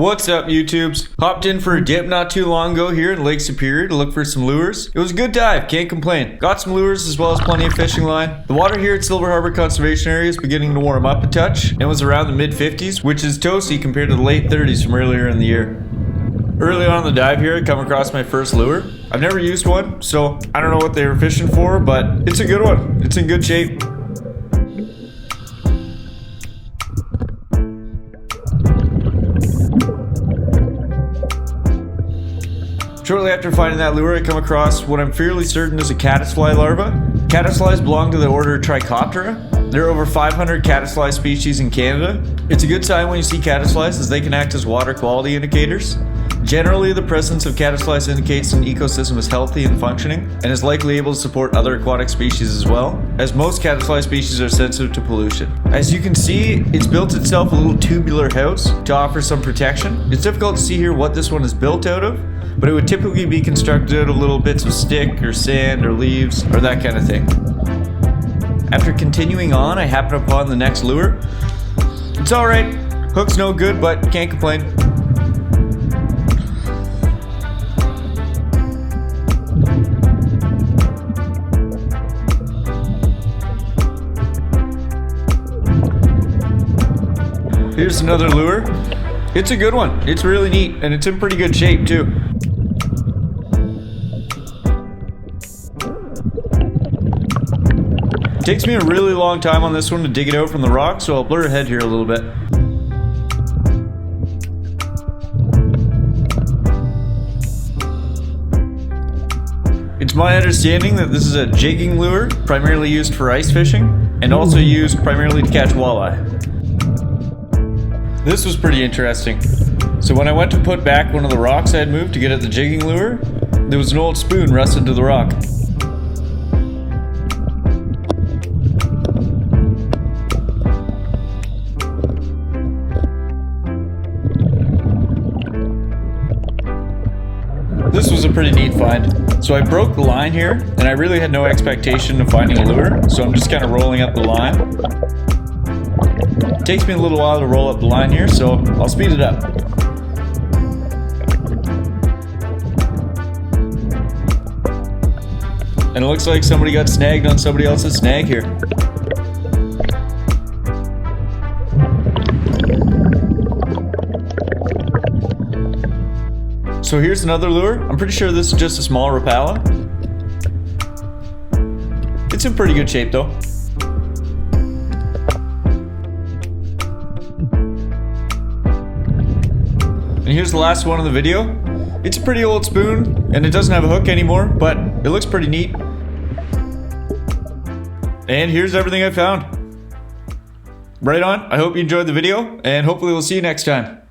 What's up, YouTubes? Hopped in for a dip not too long ago here in Lake Superior to look for some lures. It was a good dive, can't complain. Got some lures as well as plenty of fishing line. The water here at Silver Harbour Conservation Area is beginning to warm up a touch and was around the mid 50s, which is toasty compared to the late 30s from earlier in the year. Early on in the dive here, I come across my first lure. I've never used one, so I don't know what they were fishing for, but it's a good one. It's in good shape. Shortly after finding that lure, I come across what I'm fairly certain is a caddisfly larva. Caddisflies belong to the order Trichoptera. There are over 500 caddisfly species in Canada. It's a good sign when you see caddisflies as they can act as water quality indicators. Generally, the presence of caddisflies indicates an ecosystem is healthy and functioning, and is likely able to support other aquatic species as well, as most caddisfly species are sensitive to pollution. As you can see, it's built itself a little tubular house to offer some protection. It's difficult to see here what this one is built out of, but it would typically be constructed out of little bits of stick or sand or leaves or that kind of thing. After continuing on, I happen upon the next lure. It's alright, hook's no good, but can't complain. Here's another lure. It's a good one. It's really neat, and it's in pretty good shape too. It takes me a really long time on this one to dig it out from the rock, so I'll blur ahead here a little bit. It's my understanding that this is a jigging lure, primarily used for ice fishing, and also used primarily to catch walleye. This was pretty interesting. So when I went to put back one of the rocks I had moved to get at the jigging lure, there was an old spoon rusted to the rock. This was a pretty neat find. So I broke the line here, and I really had no expectation of finding a lure, so I'm just kind of rolling up the line. It takes me a little while to roll up the line here, so I'll speed it up. And it looks like somebody got snagged on somebody else's snag here. So here's another lure. I'm pretty sure this is just a small Rapala. It's in pretty good shape though. And here's the last one of the video. It's a pretty old spoon, and it doesn't have a hook anymore, but it looks pretty neat. And here's everything I found. Right on. I hope you enjoyed the video, and hopefully we'll see you next time.